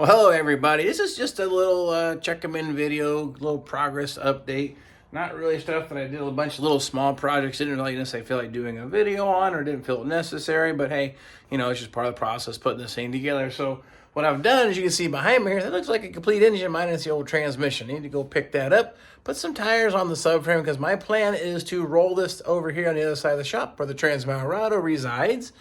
Well, hello everybody. This is just a little check them in video, little progress update. Not really stuff that I did a bunch of little small projects. Didn't really necessarily feel like doing a video on, or didn't feel it necessary. But hey, it's just part of the process putting this thing together. So what I've done, as you can see behind me here, that looks like a complete engine minus the old transmission. I need to go pick that up, put some tires on the subframe, because my plan is to roll this over here on the other side of the shop where the Transmorado resides,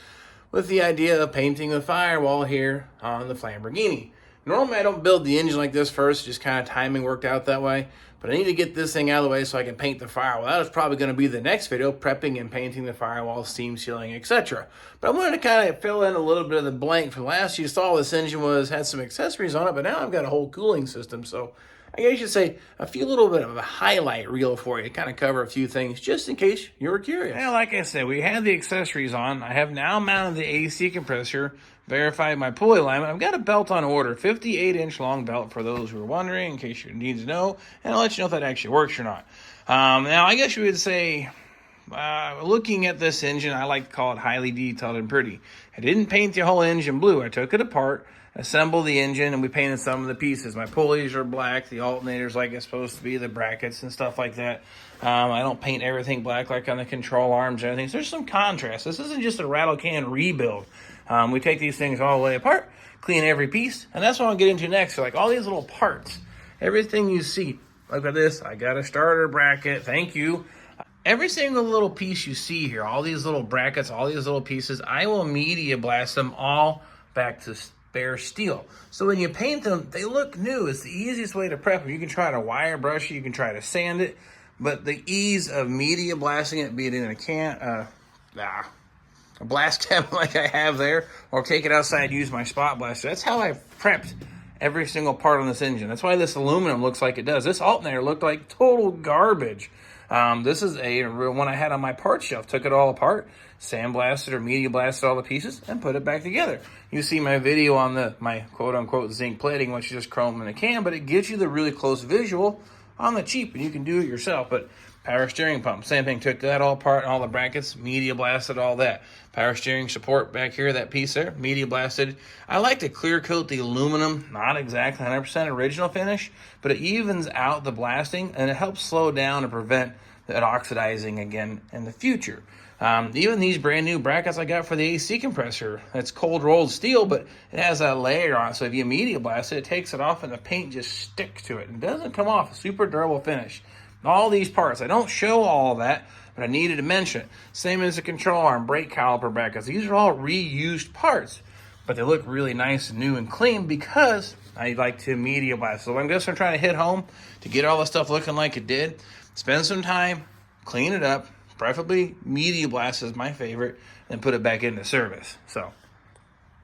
with the idea of painting the firewall here on the Lamborghini. Normally I don't build the engine like this first, just kind of timing worked out that way, but I need to get this thing out of the way so I can paint the firewall. That is probably going to be the next video, prepping and painting the firewall, steam sealing, etc. But I wanted to kind of fill in a little bit of the blank. From last you saw, this engine had some accessories on it, but now I've got a whole cooling system, so I guess you should say a few little bit of a highlight reel for you to kind of cover a few things, just in case you were curious. Yeah, like I said, we had the accessories on. I have now mounted the AC compressor, verified my pulley alignment. I've got a belt on order, 58-inch long belt for those who are wondering, in case you need to know, and I'll let you know if that actually works or not. Now, I guess you would say, looking at this engine, I like to call it highly detailed and pretty. I didn't paint the whole engine blue. I took it apart, assembled the engine, and we painted some of the pieces. My pulleys are black, the alternator's like it's supposed to be, the brackets and stuff like that. I don't paint everything black like on the control arms or anything. So there's some contrast. This isn't just a rattle can rebuild. We take these things all the way apart, clean every piece, and that's what I'll get into next. So like all these little parts, everything you see. Look at this. I got a starter bracket. Thank you. Every single little piece you see here, all these little brackets, all these little pieces, I will media blast them all back to bare steel. So when you paint them, they look new. It's the easiest way to prep them. You can try to wire brush it, you can try to sand it, but the ease of media blasting it, be it in a blast cabinet like I have there, or take it outside, use my spot blaster. That's how I prepped every single part on this engine. That's why this aluminum looks like it does. This alternator looked like total garbage. This is a one I had on my parts shelf. Took it all apart, sandblasted or media blasted all the pieces, and put it back together. You see my video on my quote-unquote zinc plating, which is just chrome in a can, but it gives you the really close visual on the cheap, and you can do it yourself. But power steering pump, same thing. Took that all apart, all the brackets, media blasted all that. Power steering support back here, that piece there, media blasted. I like to clear coat the aluminum, not exactly 100% original finish, but it evens out the blasting, and it helps slow down and prevent that oxidizing again in the future. Even these brand new brackets I got for the AC compressor, that's cold rolled steel, but it has a layer on it, so if you media blast it, it takes it off and the paint just sticks to it. It doesn't come off, a super durable finish. All these parts, I don't show all that, but I needed to mention it. Same as the control arm, brake caliper brackets. These are all reused parts, but they look really nice and new and clean because I like to media blast. So I'm just trying to hit home to get all the stuff looking like it did. Spend some time, clean it up, preferably media blast is my favorite, and put it back into service. So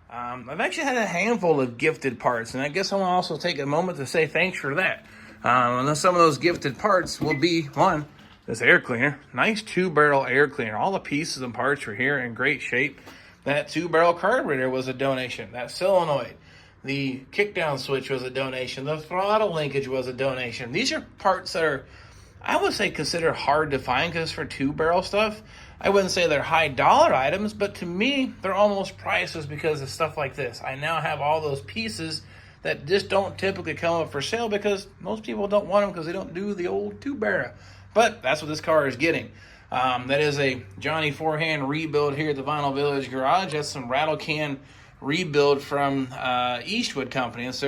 I've actually had a handful of gifted parts, and I guess I want to also take a moment to say thanks for that. And some of those gifted parts will be, one, this air cleaner. Nice 2-barrel air cleaner. All the pieces and parts were here in great shape. That 2-barrel carburetor was a donation. That solenoid. The kickdown switch was a donation. The throttle linkage was a donation. These are parts that are, I would say, considered hard to find, because for 2-barrel stuff, I wouldn't say they're high dollar items, but to me, they're almost priceless because of stuff like this. I now have all those pieces that just don't typically come up for sale because most people don't want them because they don't do the old 2-barrel. But that's what this car is getting. That is a Johnny Forehand rebuild here at the Vinyl Village Garage. That's some rattle can rebuild from Eastwood Company. It's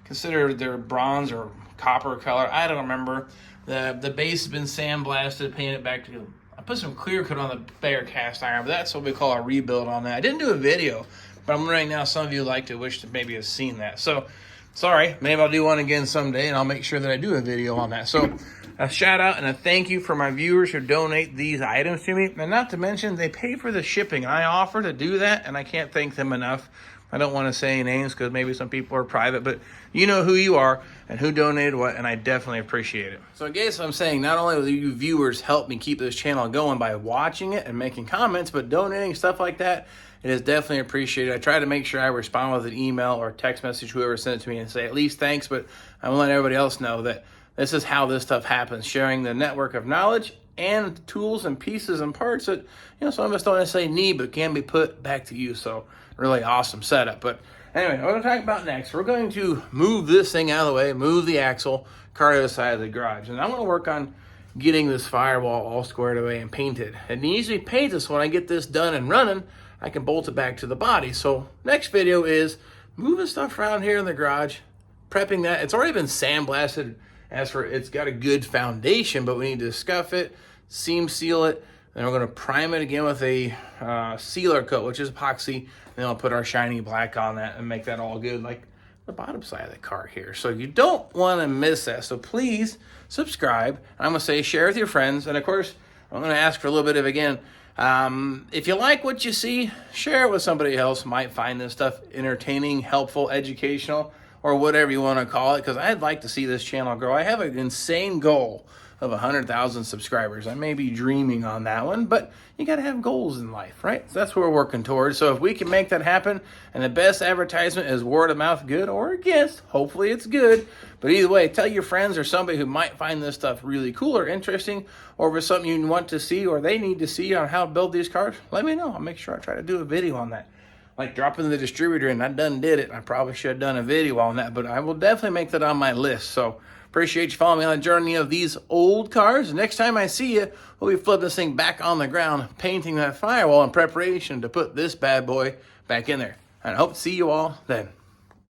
considered their bronze or copper color. I don't remember. The base has been sandblasted, painted back to. I put some clear coat on the bare cast iron, but that's what we call a rebuild on that. I didn't do a video, but I'm right now, some of you like to wish to maybe have seen that. So, sorry, maybe I'll do one again someday, and I'll make sure that I do a video on that. So, a shout out and a thank you for my viewers who donate these items to me. And not to mention, they pay for the shipping. I offer to do that, and I can't thank them enough. I don't want to say names because maybe some people are private, but you know who you are and who donated what, and I definitely appreciate it. So I guess I'm saying not only will you viewers help me keep this channel going by watching it and making comments, but donating stuff like that, it is definitely appreciated. I try to make sure I respond with an email or text message, whoever sent it to me, and say at least thanks, but I want to let everybody else know that this is how this stuff happens, sharing the network of knowledge and tools and pieces and parts that, some of us don't necessarily need, but can be put back to use. So really awesome setup. But Anyway, what I'm talking about next, we're going to move this thing out of the way, move the axle, car to the side of the garage. And I'm going to work on getting this firewall all squared away and painted. It needs to be painted so when I get this done and running, I can bolt it back to the body. So next video is moving stuff around here in the garage, prepping that. It's already been sandblasted as for it's got a good foundation, but we need to scuff it, seam seal it, then we're going to prime it again with a sealer coat, which is epoxy. Then I'll put our shiny black on that and make that all good, like the bottom side of the car here. So you don't want to miss that. So please subscribe. I'm going to say share with your friends. And of course, I'm going to ask for a little bit of, again, if you like what you see, share it with somebody else. Might find this stuff entertaining, helpful, educational, or whatever you want to call it, because I'd like to see this channel grow. I have an insane goal of 100,000 subscribers. I may be dreaming on that one, but you got to have goals in life, right? So that's what we're working towards. So if we can make that happen, and the best advertisement is word of mouth, good or against, hopefully it's good. But either way, tell your friends or somebody who might find this stuff really cool or interesting, or if it's something you want to see or they need to see on how to build these cars, let me know. I'll make sure I try to do a video on that. Like dropping the distributor, and I done did it. I probably should have done a video on that, but I will definitely make that on my list. So appreciate you following me on the journey of these old cars. Next time I see you, we'll be flipping this thing back on the ground, painting that firewall in preparation to put this bad boy back in there. And I hope to see you all then.